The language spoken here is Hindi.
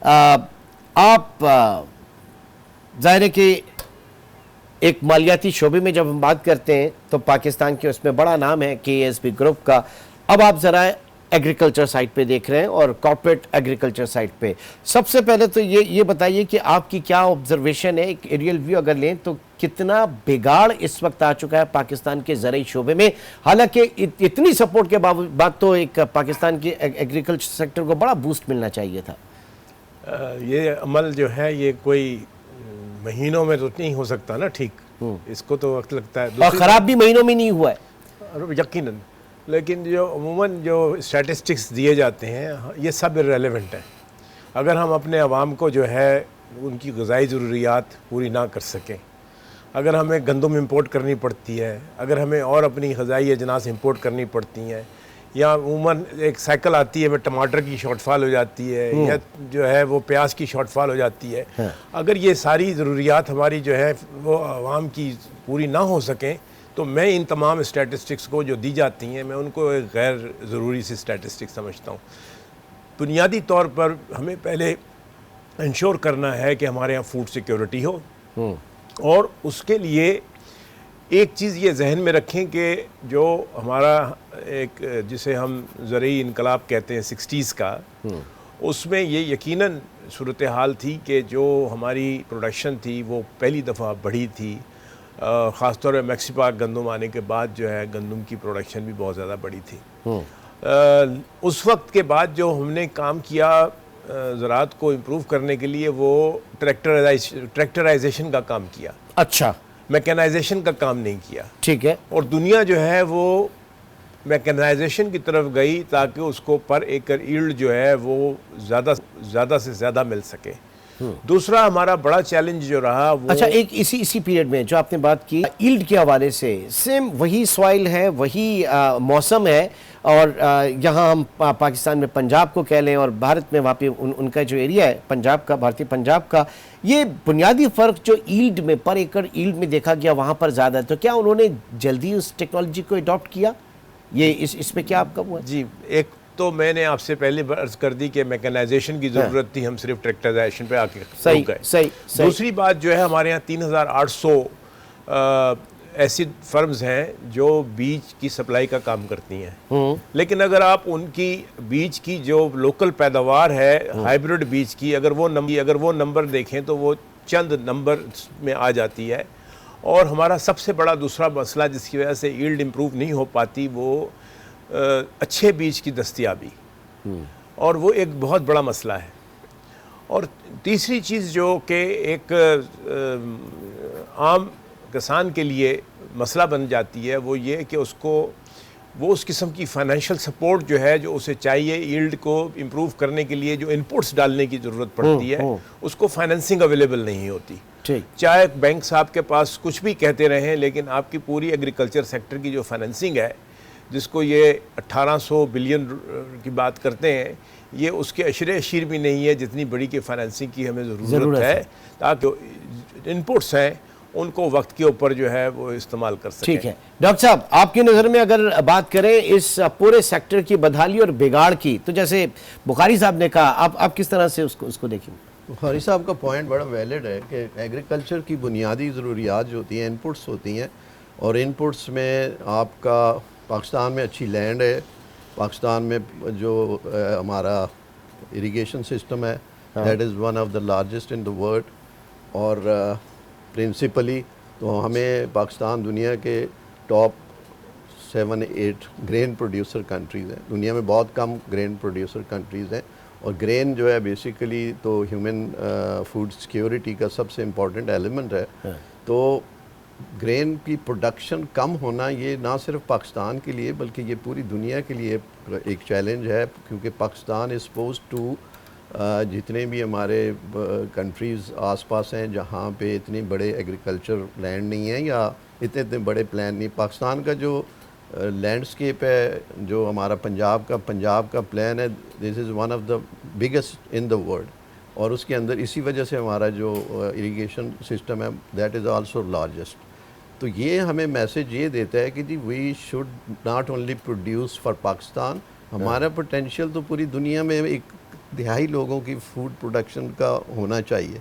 आप जाहिर है कि एक मालियाती शोबे में जब हम बात करते हैं तो पाकिस्तान के उसमें बड़ा नाम है KSB ग्रुप का। अब आप ज़रा एग्रीकल्चर साइड पे देख रहे हैं और कॉर्पोरेट एग्रीकल्चर साइड पे, सबसे पहले तो ये बताइए कि आपकी क्या ऑब्जर्वेशन है, एक एरियल व्यू अगर लें तो कितना बिगाड़ इस वक्त आ चुका है पाकिस्तान के ज़राई शोबे में। हालांकि इतनी सपोर्ट के बाद तो एक पाकिस्तान के एग्रीकल्चर सेक्टर को बड़ा बूस्ट मिलना चाहिए था। ये अमल जो है ये कोई महीनों में तो नहीं हो सकता ना ठीक, इसको तो वक्त लगता है। और ख़राब भी महीनों में नहीं हुआ है यकीनन, लेकिन जो अमूमन जो स्टैटिस्टिक्स दिए जाते हैं ये सब इररेलेवेंट है। अगर हम अपने अवाम को जो है उनकी ग़िज़ाई ज़रूरियात पूरी ना कर सकें, अगर हमें गंदम इंपोर्ट करनी पड़ती है, अगर हमें और अपनी ग़िज़ाई अजनास इंपोर्ट करनी पड़ती हैं, या अमूमन एक साइकिल आती है में टमाटर की शॉर्टफॉल हो जाती है या जो है वो प्याज की शॉर्टफॉल हो जाती है। हाँ। अगर ये सारी ज़रूरियात हमारी जो है वो आवाम की पूरी ना हो सकें तो मैं इन तमाम स्टैटिस्टिक्स को जो दी जाती हैं मैं उनको एक गैर ज़रूरी सी स्टैटिस्टिक्स समझता हूँ। बुनियादी तौर पर हमें पहले इंश्योर करना है कि हमारे यहाँ फूड सिक्योरिटी हो, और उसके लिए एक चीज़ ये जहन में रखें कि जो हमारा एक जिसे हम ज़रई इनकलाब कहते हैं 60s का, उसमें ये यकीनन सूरत हाल थी कि जो हमारी प्रोडक्शन थी वो पहली दफ़ा बढ़ी थी। ख़ास तौर पर मैक्सिपाक गंदम आने के बाद जो है गंदम की प्रोडक्शन भी बहुत ज़्यादा बढ़ी थी। उस वक्त के बाद जो हमने काम किया ज़राअत को इम्प्रूव करने के लिए वो ट्रैक्टराइजेशन का काम किया। अच्छा, मैकेनाइजेशन का काम नहीं किया। ठीक है। और दुनिया जो है वो मैकेनाइजेशन की तरफ गई ताकि उसको पर एकड़ यील्ड जो है वो ज़्यादा से ज़्यादा मिल सके। दूसरा हमारा बड़ा चैलेंज जो रहा वो, अच्छा, एक इसी पीरियड में जो आपने बात की यील्ड के हवाले से, सेम वही सॉइल है, वही मौसम है, और यहाँ हम पाकिस्तान में पंजाब को कह लें और भारत में वहाँ पे उनका जो एरिया है पंजाब का, भारतीय पंजाब का, ये बुनियादी फ़र्क जो यील्ड में पर एकड़ यील्ड में देखा गया वहाँ पर ज़्यादा है। तो क्या उन्होंने जल्दी उस टेक्नोलॉजी को अडॉप्ट किया? ये इसमें क्या आपका हुआ? जी, एक तो मैंने आपसे पहले अर्ज कर दी कि मैकेनाइजेशन की ज़रूरत थी, हम सिर्फ ट्रैक्टराइजेशन पे आके रुक गए। सही। दूसरी बात जो है हमारे यहाँ 3800 ऐसी फर्म्स हैं जो बीज की सप्लाई का काम करती हैं, लेकिन अगर आप उनकी बीज की जो लोकल पैदावार है हाइब्रिड बीज की अगर वो नंबर देखें तो वो चंद नंबर में आ जाती है। और हमारा सबसे बड़ा दूसरा मसला जिसकी वजह से यील्ड इम्प्रूव नहीं हो पाती वो अच्छे बीज की दस्तयाबी, और वो एक बहुत बड़ा मसला है। और तीसरी चीज़ जो कि एक आम किसान के लिए मसला बन जाती है वो ये कि वो उस किस्म की फाइनेंशियल सपोर्ट जो है जो उसे चाहिए यील्ड को इम्प्रूव करने के लिए, जो इनपुट्स डालने की ज़रूरत पड़ती है, उसको फाइनेंसिंग अवेलेबल नहीं होती। चाहे बैंक साहब के पास कुछ भी कहते रहें, लेकिन आपकी पूरी एग्रीकल्चर सेक्टर की जो फाइनेंसिंग है जिसको ये 1800 बिलियन की बात करते हैं, ये उसके अशरे अशीर भी नहीं है जितनी बड़ी की फाइनेंसिंग की हमें ज़रूरत है ताकि इनपुट्स हैं उनको वक्त के ऊपर जो है वो इस्तेमाल कर सकें। ठीक है डॉक्टर साहब, आपकी नज़र में अगर बात करें इस पूरे सेक्टर की बदहाली और बिगाड़ की, तो जैसे बुखारी साहब ने कहा, आप किस तरह से उसको देखेंगे? बुखारी साहब का पॉइंट बड़ा वैलिड है कि एग्रीकल्चर की बुनियादी ज़रूरियात जो होती हैं इनपुट्स होती हैं, और इनपुट्स में आपका पाकिस्तान में अच्छी लैंड है, पाकिस्तान में जो हमारा इरिगेशन सिस्टम है that is one of the largest in the world, और प्रिंसिपली तो हमें पाकिस्तान दुनिया के टॉप 7-8 ग्रेन प्रोड्यूसर कंट्रीज़ हैं। दुनिया में बहुत कम ग्रेन प्रोड्यूसर कंट्रीज़ हैं, और ग्रेन जो है बेसिकली तो ह्यूमन फूड सिक्योरिटी का सबसे इम्पॉर्टेंट एलिमेंट है। तो ग्रेन की प्रोडक्शन कम होना ये ना सिर्फ पाकिस्तान के लिए बल्कि ये पूरी दुनिया के लिए एक चैलेंज है, क्योंकि पाकिस्तान इज़ सपोज टू जितने भी हमारे कंट्रीज़ आसपास हैं जहाँ पे इतने बड़े एग्रीकल्चर लैंड नहीं है या इतने बड़े प्लान नहीं, पाकिस्तान का जो लैंडस्केप है, जो हमारा पंजाब का प्लान है, this is one of the biggest in the world, और उसके अंदर इसी वजह से हमारा जो इरिगेशन सिस्टम है दैट इज़ आल्सो लार्जेस्ट। तो ये हमें मैसेज ये देता है कि जी we should not only produce for Pakistan, हमारा पोटेंशियल तो पूरी दुनिया में एक तिहाई लोगों की फूड प्रोडक्शन का होना चाहिए।